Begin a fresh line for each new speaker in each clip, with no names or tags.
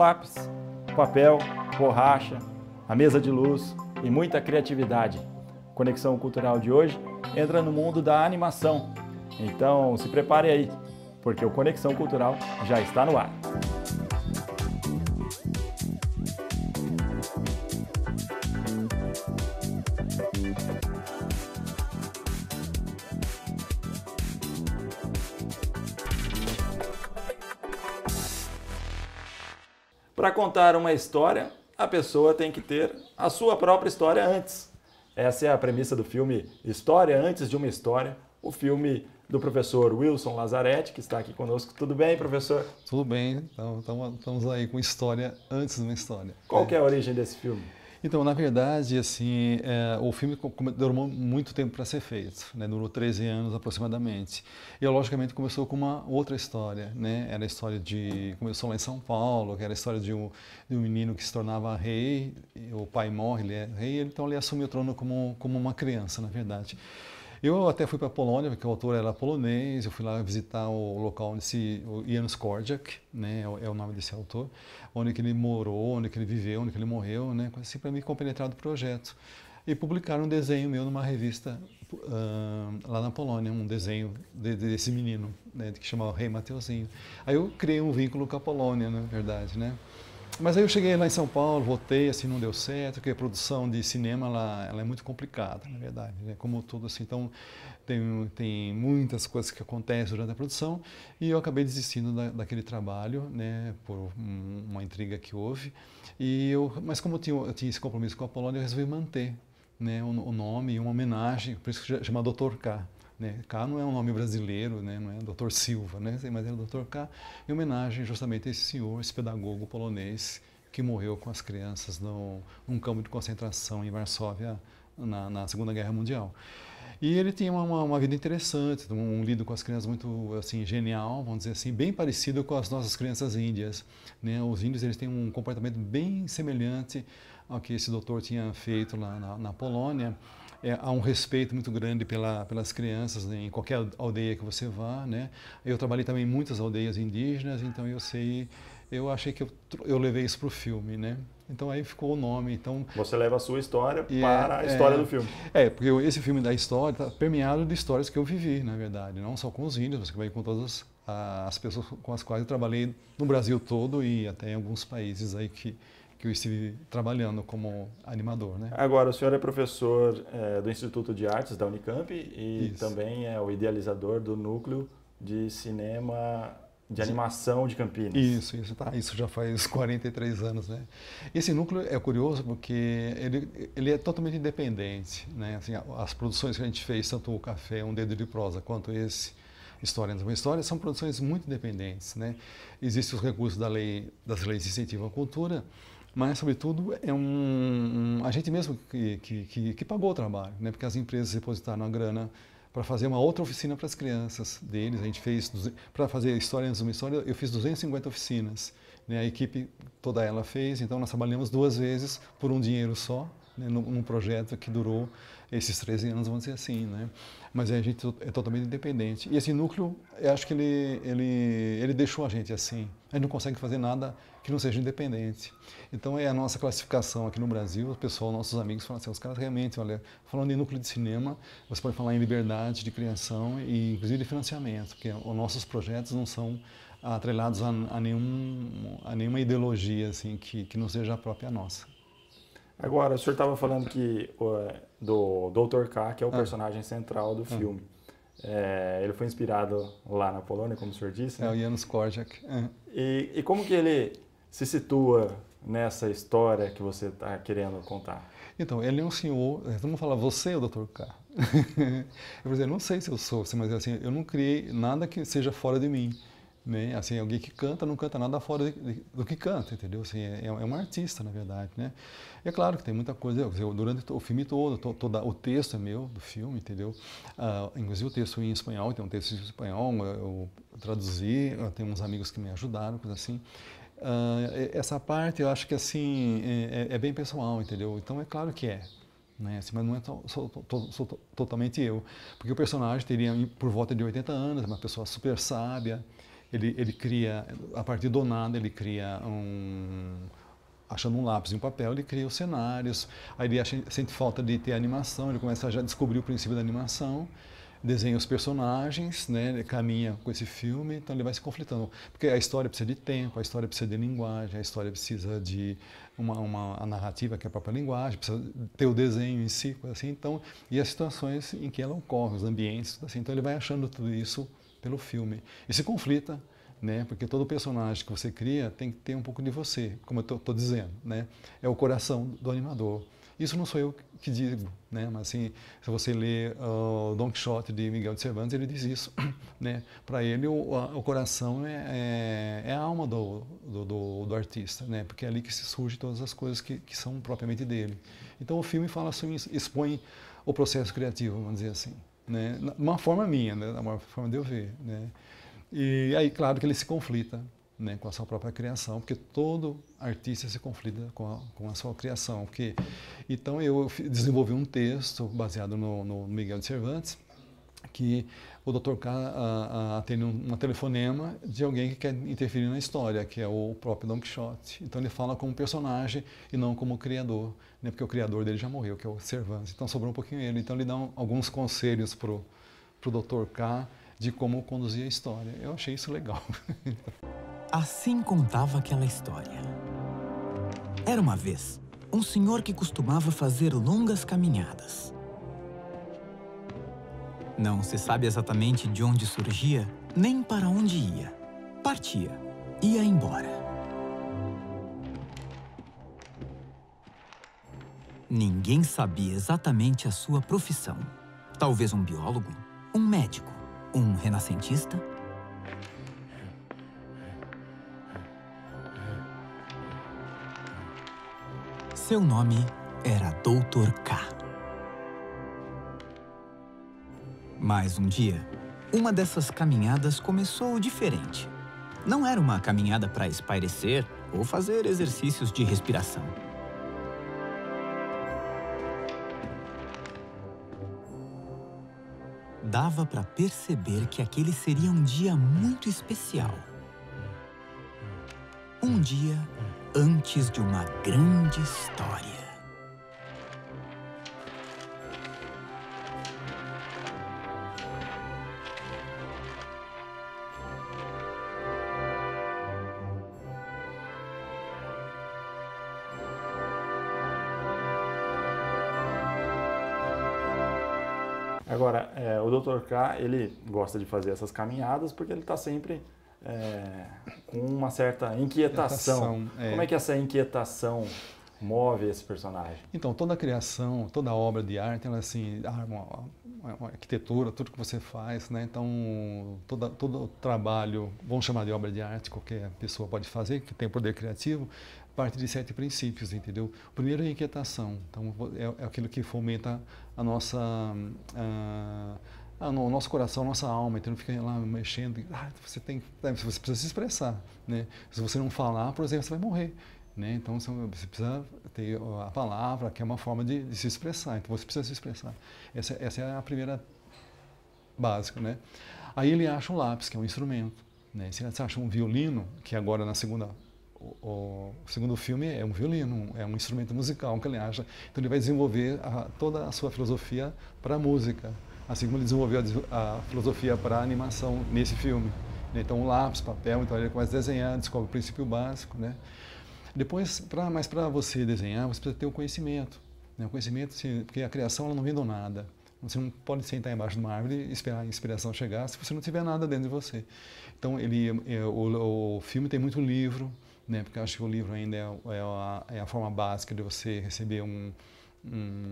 lápis, papel, borracha, a mesa de luz e muita criatividade. Conexão Cultural de hoje entra no mundo da animação. Então se prepare aí, porque o Conexão Cultural já está no ar. Para contar uma história, a pessoa tem que ter a sua própria história antes. Essa é a premissa do filme História Antes de uma História, o filme do professor Wilson Lazzaretti, que está aqui conosco. Tudo bem, professor?
Tudo bem, então, estamos aí com História Antes de uma História.
Qual que é a origem desse filme?
Então, na verdade, assim, o filme demorou muito tempo para ser feito, né? Durou 13 anos aproximadamente. E, logicamente, começou com uma outra história, né? Era a história começou lá em São Paulo, que era a história de um menino que se tornava rei, o pai morre, ele é rei, então ele assume o trono como uma criança, na verdade. Eu até fui para a Polônia, porque o autor era polonês, eu fui lá visitar o local onde o Janusz Korczak, né, é o nome desse autor, onde que ele morou, onde que ele viveu, onde que ele morreu, né, assim para me compenetrar do projeto. E publicaram um desenho meu numa revista lá na Polônia, um desenho desse menino, né, que chamava Rei Mateuzinho. Aí eu criei um vínculo com a Polônia, na verdade, né. Mas aí eu cheguei lá em São Paulo, voltei, assim, não deu certo, porque a produção de cinema ela é muito complicada, na verdade, né? Como tudo assim, então tem muitas coisas que acontecem durante a produção e eu acabei desistindo daquele trabalho, né, por uma intriga que houve, mas como eu tinha esse compromisso com a Polônia, eu resolvi manter, né, o nome e uma homenagem, por isso que chama Dr. K. Né? K não é um nome brasileiro, né? Não é Dr. Silva, né? Mas é o Dr. K, em homenagem justamente a esse senhor, esse pedagogo polonês que morreu com as crianças num campo de concentração em Varsóvia na Segunda Guerra Mundial. E ele tinha uma vida interessante, um lido com as crianças muito assim, genial, vamos dizer assim, bem parecido com as nossas crianças índias. Né? Os índios eles têm um comportamento bem semelhante ao que esse doutor tinha feito lá na Polônia. Há um respeito muito grande pelas crianças, né, em qualquer aldeia que você vá, né? Eu trabalhei também em muitas aldeias indígenas, então eu achei que eu levei isso para o filme, né? Então aí ficou o nome. Então,
você leva a sua história para a história do filme.
Porque esse filme da história está permeado de histórias que eu vivi, na verdade, não só com os índios, mas também com todas as pessoas com as quais eu trabalhei no Brasil todo e até em alguns países aí que eu estive trabalhando como animador, né?
Agora, o senhor é professor do Instituto de Artes da Unicamp e
Isso.
também é o idealizador do Núcleo de Cinema de Animação de Campinas.
Isso já faz 43 anos, né? Esse núcleo é curioso porque ele é totalmente independente, né? Assim, as produções que a gente fez, tanto o Café, Um Dedo de Prosa, quanto esse História de uma História, são produções muito independentes, né? Existem os recursos das leis de incentivo à cultura, mas, sobretudo, é a gente mesmo que pagou o trabalho, né? Porque as empresas depositaram a grana para fazer uma outra oficina para as crianças deles. A gente fez, para fazer História Antes de uma História, eu fiz 250 oficinas. Né? A equipe toda ela fez, então nós trabalhamos 2 vezes por um dinheiro só, né? num projeto que durou esses 13 anos, vamos dizer assim, né? Mas a gente é totalmente independente. E esse núcleo, eu acho que ele deixou a gente assim. A gente não consegue fazer nada que não seja independente. Então é a nossa classificação aqui no Brasil, o pessoal, nossos amigos falam assim, os caras realmente, olha, falando em núcleo de cinema, você pode falar em liberdade de criação e inclusive de financiamento, porque os nossos projetos não são atrelados a nenhuma ideologia assim, que não seja a própria nossa.
Agora, o senhor estava falando do Dr. K, que é o personagem central do filme. Ele foi inspirado lá na Polônia, como o senhor disse, né?
É o Janusz Korczak.
E como que ele se situa nessa história que você está querendo contar?
Então, ele é um senhor, todo mundo fala, você é o Dr. K. Eu não sei se eu sou, mas assim, eu não criei nada que seja fora de mim. Né? Assim, alguém que canta não canta nada fora do que canta, entendeu? Assim, é um artista, na verdade, né? E é claro que tem muita coisa, durante o filme todo, o texto é meu, do filme, entendeu? Inclusive o texto em espanhol, tem um texto em espanhol, eu traduzi, eu tenho uns amigos que me ajudaram, coisa assim. Essa parte eu acho que assim, é bem pessoal, entendeu? Então é claro que é. Né? Assim, mas não é totalmente eu, porque o personagem teria por volta de 80 anos, uma pessoa super sábia, Ele cria, a partir do nada, ele cria achando um lápis e um papel, ele cria os cenários, aí ele sente falta de ter animação, ele começa a já descobrir o princípio da animação, desenha os personagens, né, ele caminha com esse filme, então ele vai se conflitando. Porque a história precisa de tempo, a história precisa de linguagem, a história precisa de a narrativa, que é a própria linguagem, precisa ter o desenho em si, assim, então, e as situações em que ela ocorre, os ambientes, assim, então ele vai achando tudo isso pelo filme. E se conflita, né? Porque todo personagem que você cria tem que ter um pouco de você, como eu estou dizendo, né? É o coração do animador. Isso não sou eu que digo, né? Mas assim, se você ler o Don Quixote de Miguel de Cervantes, ele diz isso, né? Para ele o coração é a alma do artista, né? Porque é ali que se surge todas as coisas que são propriamente dele. Então o filme fala assim, expõe o processo criativo, vamos dizer assim, né? Uma forma minha, né? Uma forma de eu ver, né? E aí, claro que ele se conflita, né, com a sua própria criação, porque todo artista se conflita com a sua criação. Então, eu desenvolvi um texto baseado no Miguel de Cervantes, que o Dr. K atende um telefonema de alguém que quer interferir na história, que é o próprio Don Quixote. Então, ele fala como personagem e não como criador, né, porque o criador dele já morreu, que é o Cervantes. Então, sobrou um pouquinho ele. Então, ele dá alguns conselhos para o Dr. K de como conduzir a história. Eu achei isso legal.
Assim contava aquela história. Era uma vez um senhor que costumava fazer longas caminhadas. Não se sabe exatamente de onde surgia, nem para onde ia. Partia, ia embora. Ninguém sabia exatamente a sua profissão. Talvez um biólogo, um médico, um renascentista? Seu nome era Dr. K. Mas um dia, uma dessas caminhadas começou diferente. Não era uma caminhada para espairecer ou fazer exercícios de respiração. Dava para perceber que aquele seria um dia muito especial. Um dia antes de uma grande história.
Agora, o Dr. K, ele gosta de fazer essas caminhadas porque ele está sempre com uma certa inquietação. Como é que essa inquietação move esse personagem?
Então, toda criação, toda obra de arte, ela assim, uma arquitetura, tudo que você faz, né? Então, todo trabalho, vamos chamar de obra de arte, qualquer pessoa pode fazer, que tem poder criativo, parte de 7 princípios, entendeu? O primeiro é a inquietação, então é aquilo que fomenta o nosso coração, a nossa alma, então não fica lá mexendo, você precisa se expressar, né? Se você não falar, por exemplo, você vai morrer, né? Então você precisa ter a palavra, que é uma forma de se expressar, então você precisa se expressar. Essa é a primeira básica, né? Aí ele acha um lápis, que é um instrumento, né? Se você acha um violino, que agora na o segundo filme é um violino, é um instrumento musical que ele acha. Então ele vai desenvolver toda a sua filosofia para a música, assim como ele desenvolveu a filosofia para a animação nesse filme. Então o lápis, papel, então ele começa a desenhar, descobre o princípio básico, né? Depois, mas para você desenhar, você precisa ter o conhecimento, né? O conhecimento, porque a criação ela não vem do nada. Você não pode sentar embaixo de uma árvore e esperar a inspiração chegar se você não tiver nada dentro de você. Então o filme tem muito livro, né? Porque eu acho que o livro ainda é a forma básica de você receber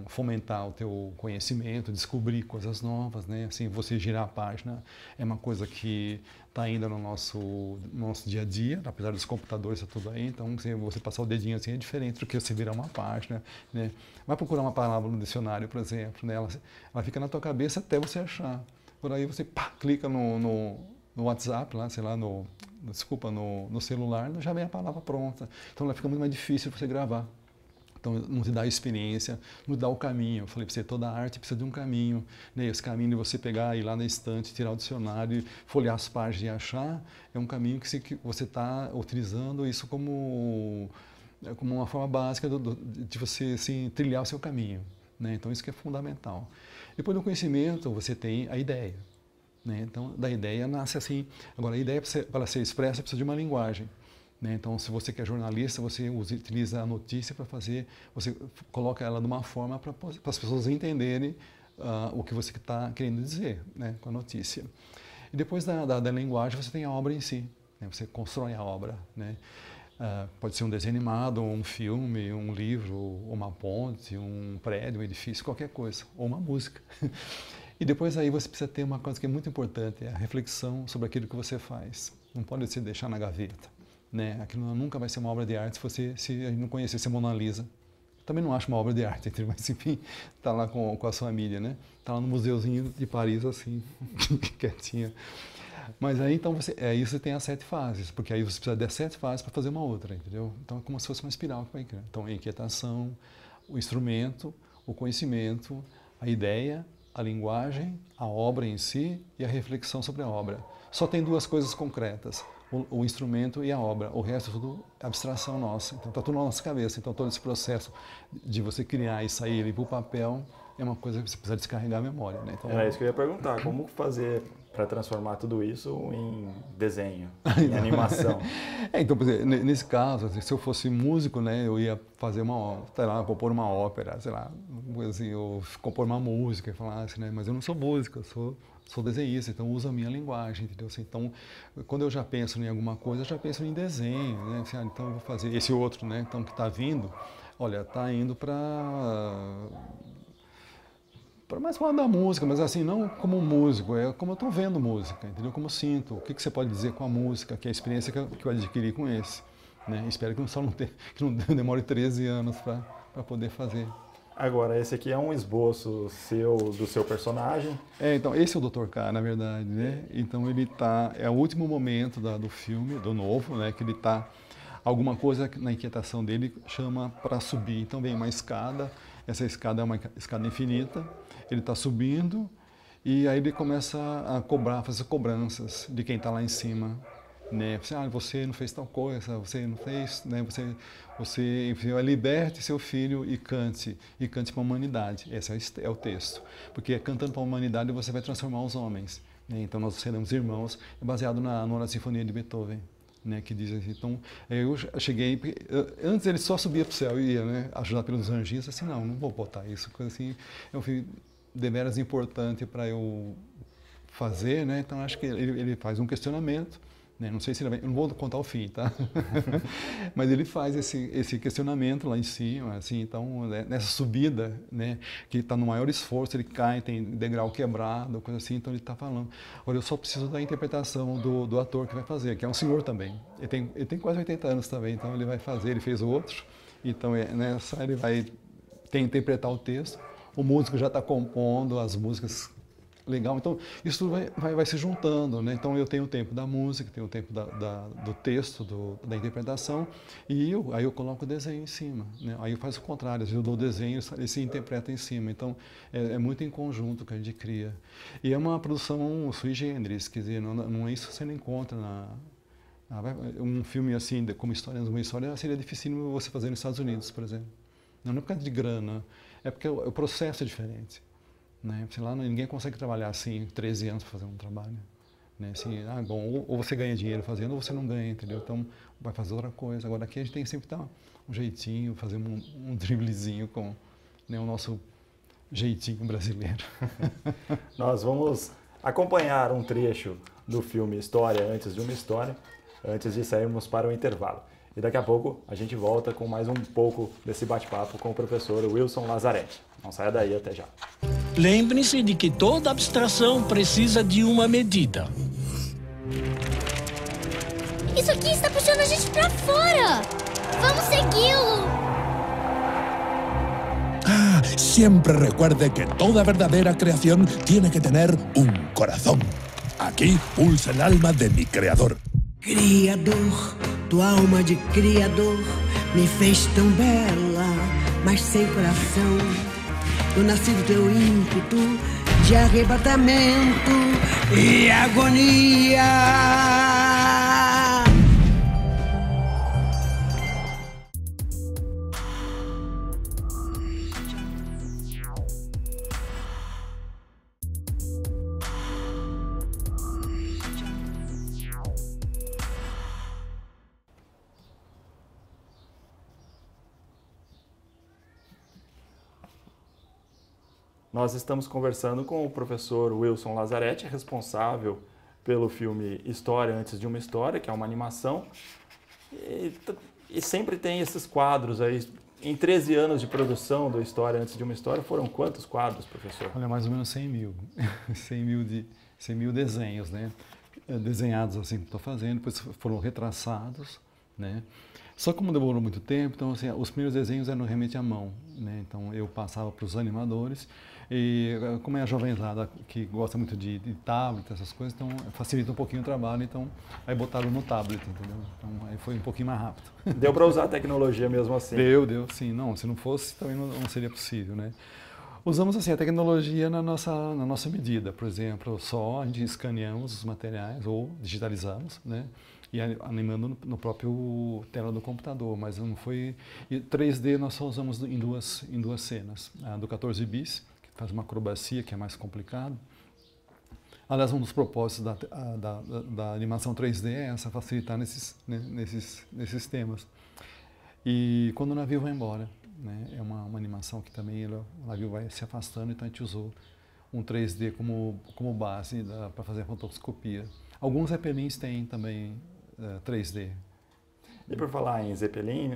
fomentar o teu conhecimento, descobrir coisas novas, né? Assim, você girar a página é uma coisa que está ainda no nosso dia a dia, apesar dos computadores e tudo aí. Então, se você passar o dedinho assim é diferente do que você virar uma página, né? Vai procurar uma palavra no dicionário, por exemplo, né? Ela fica na tua cabeça até você achar. Por aí você clica no WhatsApp, lá, sei lá, no celular, já vem a palavra pronta. Então ela fica muito mais difícil você gravar. Então, não te dá a experiência, não te dá o caminho. Eu falei para você, toda arte precisa de um caminho. Né? Esse caminho de você pegar, ir lá na estante, tirar o dicionário, folhear as páginas e achar, é um caminho que você está utilizando isso como uma forma básica de você assim, trilhar o seu caminho. Né? Então, isso que é fundamental. Depois do conhecimento, você tem a ideia. Né? Então, da ideia nasce assim. Agora, a ideia, para ser expressa, precisa de uma linguagem. Né? Então, se você que é jornalista, você utiliza a notícia para fazer, você coloca ela de uma forma para as pessoas entenderem o que você está querendo dizer, né? Com a notícia. E depois da linguagem, você tem a obra em si. Né? Você constrói a obra. Né? Pode ser um desenho animado, um filme, um livro, uma ponte, um prédio, um edifício, qualquer coisa, ou uma música. E depois aí você precisa ter uma coisa que é muito importante, é a reflexão sobre aquilo que você faz. Não pode se deixar na gaveta. Né? Aquilo nunca vai ser uma obra de arte se a gente não conhecesse a Mona Lisa. Também não acho uma obra de arte, mas enfim, está lá com a sua família, né? Está lá no museuzinho de Paris, assim, quietinha. Mas aí, então, aí você tem as 7 fases, porque aí você precisa das 7 fases para fazer uma outra, entendeu? Então, é como se fosse uma espiral que vai criar. Então, a inquietação, o instrumento, o conhecimento, a ideia, a linguagem, a obra em si e a reflexão sobre a obra. Só tem 2 coisas concretas, o instrumento e a obra. O resto é tudo abstração nossa. Então, está tudo na nossa cabeça. Então, todo esse processo de você criar e sair e ir para o papel é uma coisa que você precisa descarregar a memória. Né? Então,
era isso que eu ia perguntar. Como fazer para transformar tudo isso em desenho, em animação?
Então, por exemplo, nesse caso, se eu fosse músico, né, eu ia fazer compor uma ópera, sei lá, assim, ou compor uma música, e falar assim, né, mas eu não sou músico, eu sou desenhista, então uso a minha linguagem, entendeu? Assim, então, quando eu já penso em alguma coisa, eu já penso em desenho, né? Assim, então eu vou fazer esse outro, né? Então que está vindo, olha, está indo para mais falar da música, mas assim, não como músico, é como eu estou vendo música, entendeu? Como eu sinto, o que você pode dizer com a música, que é a experiência que eu adquiri com esse. Né? Espero que não demore 13 anos para poder fazer.
Agora, esse aqui é um esboço do seu personagem.
Então, esse é o Dr. K, na verdade, né? Então, é o último momento do filme, do novo, né? Que ele está, alguma coisa na inquietação dele chama para subir. Então, vem uma escada, essa escada é uma escada infinita, ele está subindo e aí ele começa a fazer cobranças de quem está lá em cima. Né? Você não fez tal coisa, você não fez, né? Você liberte seu filho e cante para a humanidade. Esse é o texto. Porque cantando para a humanidade você vai transformar os homens. Né? Então nós seremos irmãos, baseado na Nona Sinfonia de Beethoven. Né, que diz assim, então, eu cheguei, antes ele só subia para o céu e ia, né, ajudado pelos anjinhos, assim, não vou botar isso, coisa assim, é um filme deveras importante para eu fazer, né, então acho que ele faz um questionamento, né, não sei se ele vai, eu não vou contar o fim, tá? Mas ele faz esse questionamento lá em cima, assim, então, nessa subida, né, que está no maior esforço, ele cai, tem degrau quebrado, coisa assim, então ele está falando. Agora, eu só preciso da interpretação do ator que vai fazer, que é um senhor também. Ele tem quase 80 anos também, então ele vai fazer, ele fez outro, então nessa ele vai interpretar o texto, o músico já está compondo as músicas. Legal, então isso tudo vai se juntando, né? Então eu tenho o tempo da música, tenho o tempo do texto, da interpretação, e aí eu coloco o desenho em cima, né? Aí eu faço o contrário, eu dou o desenho, ele se interpreta em cima, então é muito em conjunto que a gente cria. E é uma produção sui generis, quer dizer, não é isso que você não encontra um filme assim, como uma história seria difícil você fazer nos Estados Unidos, por exemplo. Não é por causa de grana, é porque o processo é diferente. Né? Sei lá, ninguém consegue trabalhar assim 13 anos para fazer um trabalho. Né? Assim, bom, ou você ganha dinheiro fazendo ou você não ganha, entendeu? Então vai fazer outra coisa. Agora aqui a gente tem que sempre dar um jeitinho, fazer um driblezinho com, né, o nosso jeitinho brasileiro.
Nós vamos acompanhar um trecho do filme História Antes de uma História, antes de sairmos para o intervalo. E daqui a pouco a gente volta com mais um pouco desse bate-papo com o professor Wilson Lazzaretti. Não saia daí, até já.
Lembre-se de que toda abstração precisa de uma medida.
Isso aqui está puxando a gente para fora! Vamos segui-lo!
Siempre recuerde que toda verdadera creación tiene que tener un corazón. Aquí pulsa el alma de mi creador.
Criador, tua alma de criador me fez tão bela, mas sem coração. Eu nasci do teu ímpeto de arrebatamento e agonia.
Nós estamos conversando com o professor Wilson Lazzaretti, responsável pelo filme História Antes de uma História, que é uma animação. E sempre tem esses quadros aí. Em 13 anos de produção do História Antes de uma História, foram quantos quadros, professor?
Olha, mais ou menos 100 mil. 100 mil desenhos, né? Desenhados assim que estou fazendo, depois foram retraçados, né? Só como demorou muito tempo, então assim, os primeiros desenhos eram realmente à mão, né? Então eu passava para os animadores e como é a jovenzada que gosta muito de tablet, essas coisas, então facilita um pouquinho o trabalho, então aí botaram no tablet, entendeu? Então aí foi um pouquinho mais rápido.
Deu para usar a tecnologia mesmo assim?
Deu, sim. Não, se não fosse também não seria possível, né? Usamos assim a tecnologia na nossa medida, por exemplo, só a gente escaneamos os materiais ou digitalizamos, né? E animando no próprio tela do computador, mas não foi... E 3D nós só usamos em duas cenas. A do 14 bis, que faz uma acrobacia, que é mais complicado. Aliás, um dos propósitos da animação 3D é essa, facilitar nesses temas. E quando o navio vai embora, né, é uma animação que também o navio vai se afastando, então a gente usou um 3D como base para fazer a rotoscopia. Alguns Zeppelins têm também 3D.
E por falar em Zeppelin,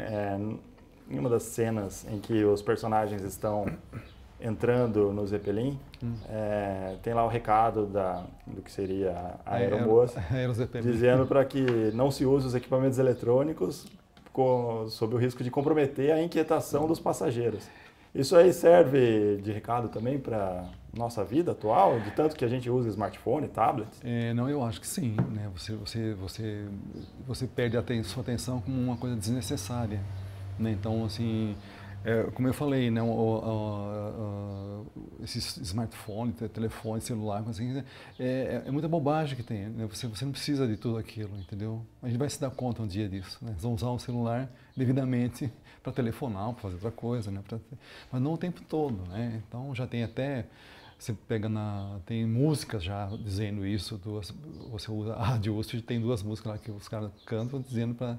em uma das cenas em que os personagens estão entrando no Zeppelin, tem lá o recado do que seria a aeromoça, dizendo para que não se use os equipamentos eletrônicos sob o risco de comprometer a inquietação dos passageiros. Isso aí serve de recado também para nossa vida atual, de tanto que a gente usa smartphone, tablet?
Não, eu acho que sim, né? Você perde sua atenção como uma coisa desnecessária, né? Então, assim, como eu falei, né? Esses smartphones, telefone, celular, assim, é muita bobagem que tem, né? Você não precisa de tudo aquilo, entendeu? A gente vai se dar conta um dia disso, né? Vamos usar o celular devidamente para telefonar, para fazer outra coisa, né? Mas não o tempo todo, né? Então já tem até, você pega tem músicas já dizendo isso, você usa a rádio USP, tem 2 músicas lá que os caras cantam dizendo para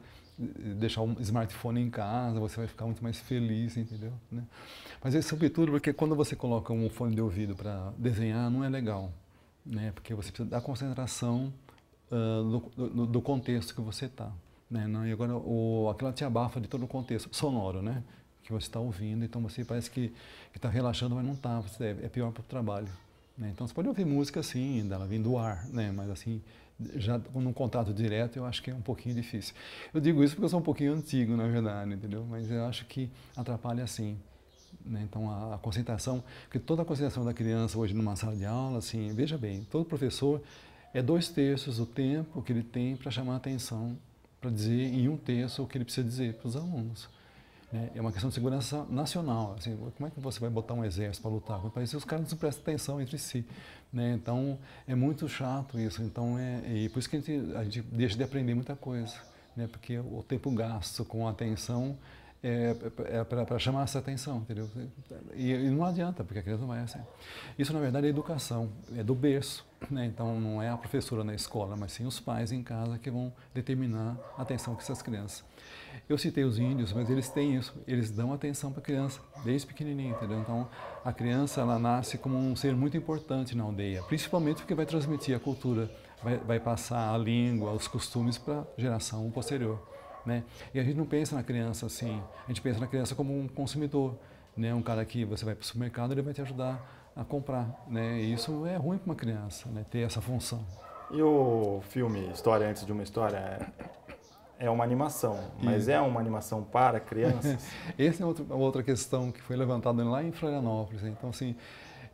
deixar um smartphone em casa, você vai ficar muito mais feliz, entendeu? Né? Mas isso sobretudo porque quando você coloca um fone de ouvido para desenhar, não é legal, né? Porque você precisa da concentração do contexto que você está. Né? E agora aquilo te abafa de todo o contexto sonoro, né? Que você está ouvindo, então você parece que está relaxando, mas não está, é pior para o trabalho. Né? Então você pode ouvir música assim, dela vindo do ar, né? Mas assim, já num contato direto eu acho que é um pouquinho difícil. Eu digo isso porque eu sou um pouquinho antigo, na verdade, entendeu? Mas eu acho que atrapalha sim. Né? Então a concentração, porque toda a concentração da criança hoje numa sala de aula, assim, veja bem, todo professor é 2/3 do tempo que ele tem para chamar a atenção, para dizer em 1/3 o que ele precisa dizer para os alunos. Né? É uma questão de segurança nacional. Assim, como é que você vai botar um exército para lutar com o país se os caras não prestam atenção entre si? Né? Então, é muito chato isso. Então, e por isso que a gente deixa de aprender muita coisa. Né? Porque o tempo gasto com a atenção é para chamar essa atenção, entendeu? E não adianta, porque a criança não vai assim. Isso, na verdade, é educação, é do berço. Né? Então, não é a professora na escola, mas sim os pais em casa que vão determinar a atenção com essas crianças. Eu citei os índios, mas eles têm isso, eles dão atenção para a criança, desde pequenininho, entendeu? Então, a criança, ela nasce como um ser muito importante na aldeia, principalmente porque vai transmitir a cultura, vai passar a língua, os costumes para a geração posterior. Né? E a gente não pensa na criança assim, a gente pensa na criança como um consumidor, né? Um cara que você vai para o supermercado, ele vai te ajudar a comprar, né? E isso é ruim para uma criança, né? Ter essa função.
E o filme História Antes de uma História é uma animação, mas é uma animação para crianças?
Essa é outra questão que foi levantada lá em Florianópolis. Né? Então, assim,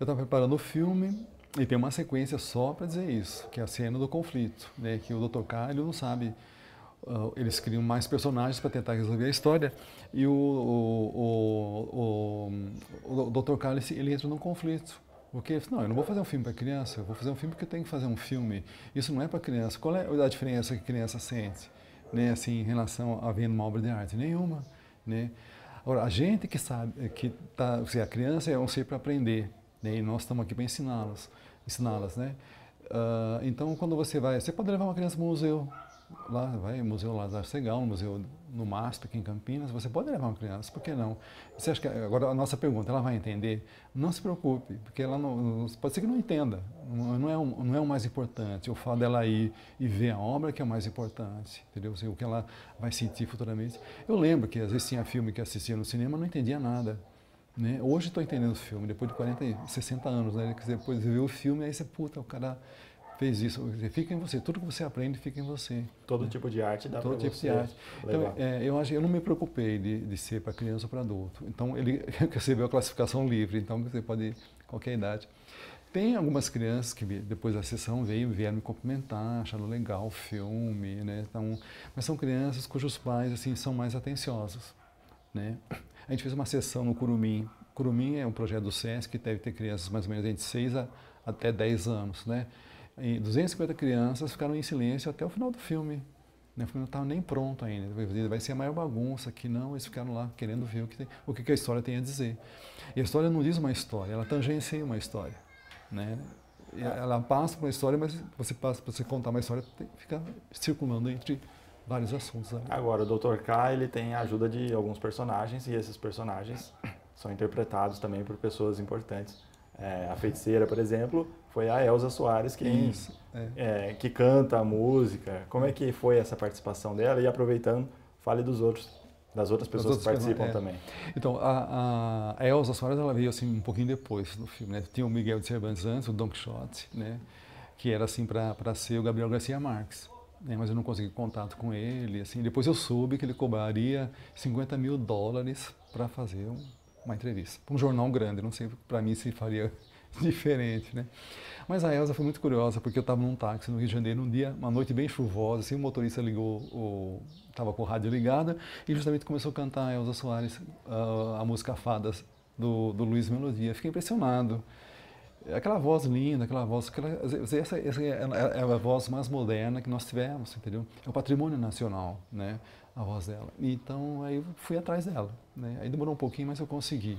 eu estava preparando o filme e tem uma sequência só para dizer isso, que é a cena do conflito, né? Que o Dr. K, ele não sabe eles criam mais personagens para tentar resolver a história e o Dr. Cálice, ele entra num conflito. Porque ele falou, não, eu não vou fazer um filme para criança, eu vou fazer um filme porque eu tenho que fazer um filme. Isso não é para criança. Qual é a diferença que a criança sente, né, assim, em relação a vendo uma obra de arte? Nenhuma, né? Agora, a gente que sabe que a criança é um ser para aprender, né, e nós estamos aqui para ensiná-las, né? Então, quando você pode levar uma criança para um museu, museu lá da Segal, museu no MASP aqui em Campinas, você pode levar uma criança, por que não? Você acha que, agora a nossa pergunta, ela vai entender? Não se preocupe, porque ela pode ser que não entenda, não é o mais importante, o fato dela ir e ver a obra que é o mais importante, entendeu? O que ela vai sentir futuramente. Eu lembro que às vezes tinha filme que assistia no cinema e não entendia nada, né? Hoje estou entendendo o filme, depois de 40, 60 anos, né? Quer dizer, depois de ver o filme, aí você, o cara fez isso, fica em você, tudo que você aprende fica em você.
Todo tipo de arte dá para você.
Todo tipo de arte. Então, eu não me preocupei de ser para criança ou para adulto. Então, ele recebeu a classificação livre, então você pode ir qualquer idade. Tem algumas crianças que depois da sessão vieram me cumprimentar, acharam legal o filme, né? Então, mas são crianças cujos pais assim são mais atenciosos, né? A gente fez uma sessão no Curumim. Curumim é um projeto do SESC que deve ter crianças mais ou menos entre 6 até 10 anos, né? E 250 crianças ficaram em silêncio até o final do filme. O filme não estava nem pronto ainda. Vai ser a maior bagunça aqui, não. Eles ficaram lá querendo ver o que a história tem a dizer. E a história não diz uma história, ela tangencia uma história, né? Ela passa por uma história, mas para você contar uma história, fica circulando entre vários assuntos. Ali.
Agora, o Dr. K, ele tem a ajuda de alguns personagens, e esses personagens são interpretados também por pessoas importantes. A feiticeira, por exemplo, foi a Elza Soares que canta a música. Como é que foi essa participação dela? E aproveitando, fale das outras pessoas que participam também.
Então, a Elza Soares, ela veio assim um pouquinho depois do filme, né? Tinha o Miguel de Cervantes antes, o Don Quixote, né? Que era assim para ser o Gabriel Garcia Marques. Né? Mas eu não consegui contato com ele. Assim. Depois eu soube que ele cobraria $50 mil para fazer uma entrevista. Para um jornal grande, não sei para mim se faria diferente, né? Mas a Elza foi muito curiosa, porque eu estava num táxi no Rio de Janeiro, uma noite bem chuvosa, assim, o motorista ligou, estava com o rádio ligada, e justamente começou a cantar a Elza Soares, a música Fadas, do Luiz Melodia. Fiquei impressionado. Aquela voz linda, essa é a voz mais moderna que nós tivemos, entendeu? É o patrimônio nacional, né? A voz dela. Então, aí eu fui atrás dela, né? Aí demorou um pouquinho, mas eu consegui.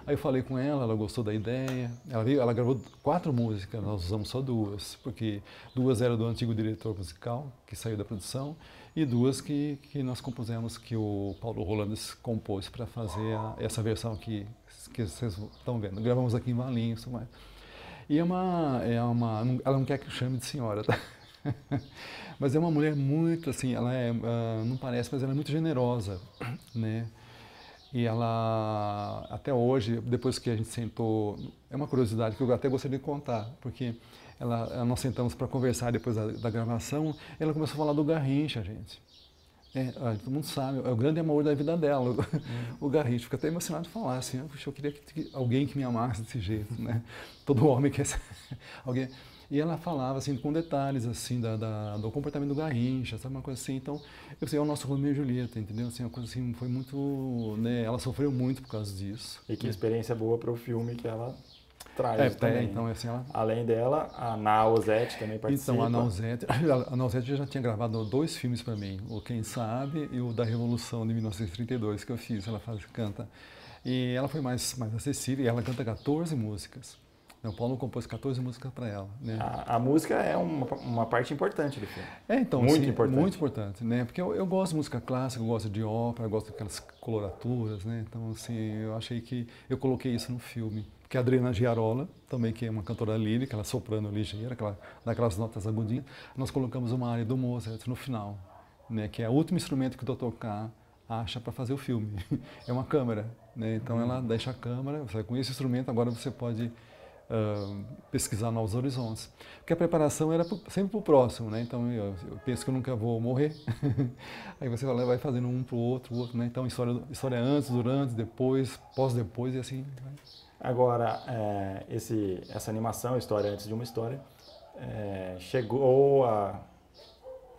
Aí eu falei com ela gostou da ideia. Ela gravou 4 músicas, nós usamos só 2, porque 2 eram do antigo diretor musical, que saiu da produção, e 2 que nós compusemos, que o Paulo Rolandes compôs para fazer essa versão que vocês estão vendo. Gravamos aqui em Valinhos, mais. E ela não quer que eu chame de senhora, tá? Mas é uma mulher muito, assim, não parece, mas ela é muito generosa, né? E ela, até hoje, depois que a gente sentou, é uma curiosidade que eu até gostaria de contar, porque nós sentamos para conversar depois da gravação, ela começou a falar do Garrincha, gente. Todo mundo sabe, é o grande amor da vida dela, o Garrincha. Fico até emocionado de falar, assim, eu queria que alguém que me amasse desse jeito, né? Todo homem quer ser alguém. E ela falava, assim, com detalhes, assim, do comportamento do Garrincha, sabe, uma coisa assim. Então, eu sei, é o nosso Romeu e Julieta, entendeu? Assim, uma coisa assim, foi muito, né? Ela sofreu muito por causa disso.
E que experiência boa para o filme que ela traz também.
Então, assim,
além dela, a Nausete também participa.
Então, a Nausete já tinha gravado 2 filmes para mim, o Quem Sabe e o da Revolução de 1932, que eu fiz, ela canta. E ela foi mais acessível, e ela canta 14 músicas. O Paulo compôs 14 músicas para ela. Né?
A música é uma parte importante do filme.
Então,
muito importante.
Muito importante, né? Porque eu gosto de música clássica, eu gosto de ópera, eu gosto daquelas coloraturas, né? Então, assim, eu achei que eu coloquei isso no filme. Porque a Adriana Giarola, também que é uma cantora lírica, ela soprano ligeira, daquelas notas agudinhas, nós colocamos uma área do Mozart no final, né? Que é o último instrumento que o Dr. K acha para fazer o filme. É uma câmera, né? Então, ela deixa a câmera, com esse instrumento agora você pode pesquisar novos horizontes. Porque a preparação era sempre para o próximo, né? Então eu penso que eu nunca vou morrer. Aí você vai fazendo um para o outro, né? Então história antes, durante, depois, pós-depois e assim. Né?
Agora, essa animação, História Antes de uma História, chegou a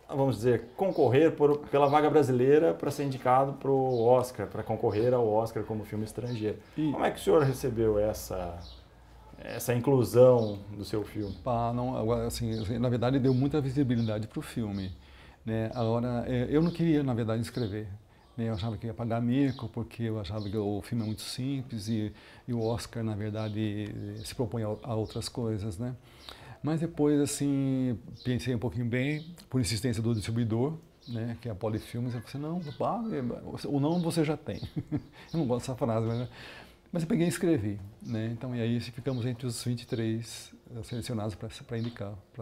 vamos dizer, concorrer pela vaga brasileira para ser indicado para o Oscar, para concorrer ao Oscar como filme estrangeiro. Como é que o senhor recebeu essa inclusão do seu filme?
Assim, na verdade, deu muita visibilidade para o filme, né? Agora, eu não queria, na verdade, escrever. Eu achava que ia pagar mico, porque eu achava que o filme é muito simples e o Oscar, na verdade, se propõe a outras coisas, né? Mas depois, assim, pensei um pouquinho bem, por insistência do distribuidor, né, que é a Polifilmes, eu falei assim, não, o não você já tem. Eu não gosto dessa frase, mas eu peguei e escrevi, né? Então, e aí ficamos entre os 23 selecionados para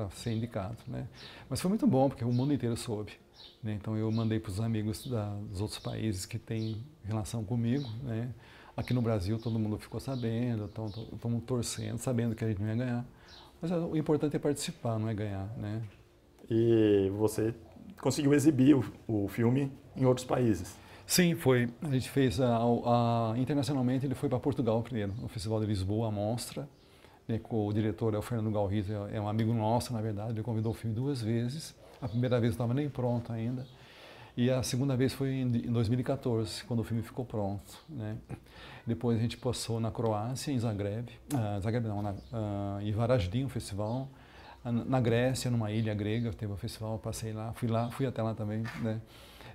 ser indicado, né? Mas foi muito bom, porque o mundo inteiro soube. Então eu mandei para os amigos dos outros países que têm relação comigo, né? Aqui no Brasil todo mundo ficou sabendo, estamos torcendo, sabendo que a gente não ia ganhar. Mas o importante é participar, não é ganhar, né?
E você conseguiu exibir o filme em outros países?
Sim, foi. A gente fez, internacionalmente ele foi para Portugal primeiro, no Festival de Lisboa, a Mostra. Né? O diretor é o Fernando Galriz, é um amigo nosso, na verdade, ele convidou o filme 2 vezes. A primeira vez não estava nem pronto ainda. E a segunda vez foi em 2014, quando o filme ficou pronto, né? Depois a gente passou na Croácia, em Zagreb, em Varaždin, um festival. Na Grécia, numa ilha grega, teve um festival, passei lá, fui até lá também, né?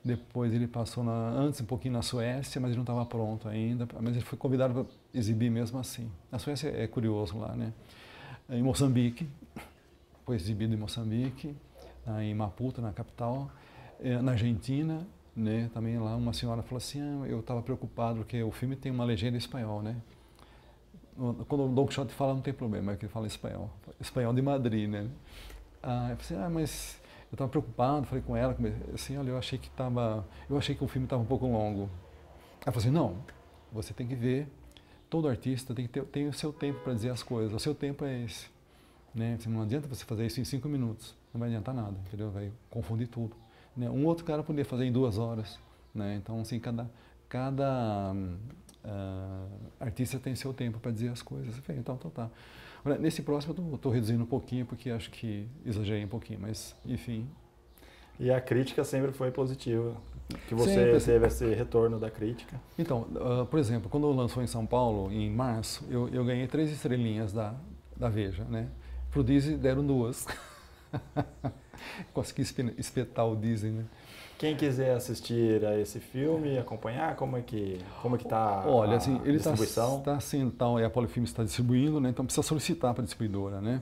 Depois ele passou antes um pouquinho na Suécia, mas ele não estava pronto ainda, mas ele foi convidado para exibir mesmo assim. A Suécia é curioso lá, né? Em Moçambique, foi exibido em Moçambique. Em Maputo, na capital, na Argentina, né, também lá uma senhora falou assim, eu estava preocupado porque o filme tem uma legenda em espanhol, né? Quando o Don Quixote fala não tem problema, é que ele fala espanhol de Madrid, né? Eu falei assim, mas eu estava preocupado, falei com ela, assim, olha, eu achei que o filme estava um pouco longo. Ela falou assim, não, você tem que ver, todo artista tem o seu tempo para dizer as coisas, o seu tempo é esse, né? Não adianta você fazer isso em 5 minutos. Não vai adiantar nada, entendeu? Vai confundir tudo. Né? Um outro cara poderia fazer em 2 horas, né? Então, assim, cada artista tem seu tempo para dizer as coisas. Então, tá. Agora, nesse próximo eu estou reduzindo um pouquinho, porque acho que exagerei um pouquinho, mas, enfim.
E a crítica sempre foi positiva, que você teve esse retorno da crítica.
Então, por exemplo, quando lançou em São Paulo, em março, eu ganhei 3 estrelinhas da Veja, né? Pro Disney deram 2. Consegui espetar o Disney, né?
Quem quiser assistir a esse filme, acompanhar, como é que tá?
Olha, assim, ele
distribuição?
Tá assim, então, a Polifilmes está distribuindo, né? Então precisa solicitar para a distribuidora, né?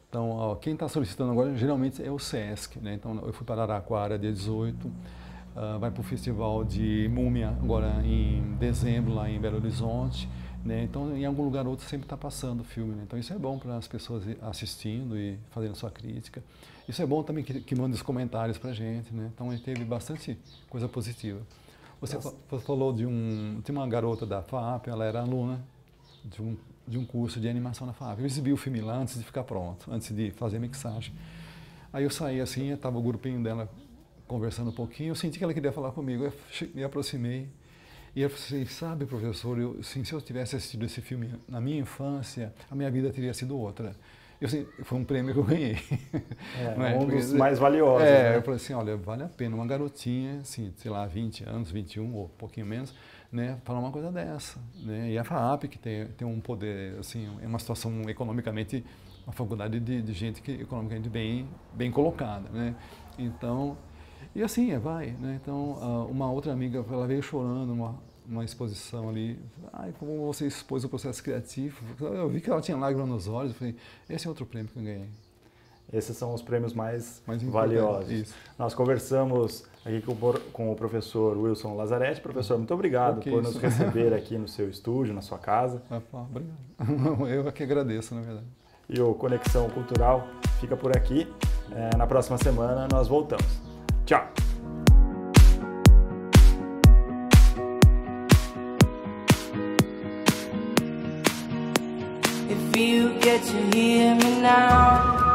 Então, quem está solicitando agora geralmente é o Sesc, né? Então eu fui para Araraquara dia 18, vai para o Festival de Múmia agora em dezembro lá em Belo Horizonte. Né? Então, em algum lugar ou outro sempre está passando o filme. Né? Então, isso é bom para as pessoas assistindo e fazendo sua crítica. Isso é bom também que manda os comentários para a gente. Né? Então, ele teve bastante coisa positiva. Você falou de uma garota da FAAP, ela era aluna de um curso de animação na FAAP. Eu exibi o filme lá antes de ficar pronto, antes de fazer a mixagem. Aí eu saí assim, estava o grupinho dela conversando um pouquinho, eu senti que ela queria falar comigo, eu me aproximei. E eu falei, sabe, professor, se eu tivesse assistido esse filme na minha infância, a minha vida teria sido outra. Foi um prêmio que eu ganhei.
Um dos mais valiosos. Né?
Eu falei assim, olha, vale a pena uma garotinha, assim, sei lá, 20 anos, 21 ou um pouquinho menos, né, falar uma coisa dessa. Né? E a FAAP, que tem um poder, assim, é uma situação economicamente, uma faculdade de gente que economicamente bem colocada. Né? Então, e assim, vai. Né? Então, uma outra amiga, ela veio chorando numa exposição ali. Como você expôs o processo criativo. Eu vi que ela tinha lágrimas nos olhos. Eu falei, esse é outro prêmio que eu ganhei.
Esses são os prêmios mais valiosos.
Isso.
Nós conversamos aqui com o professor Wilson Lazzaretti. Professor, muito obrigado por nos receber aqui no seu estúdio, na sua casa.
Obrigado. Eu que agradeço, na verdade.
E o Conexão Cultural fica por aqui. Na próxima semana nós voltamos. Tchau!
If you get to hear me now,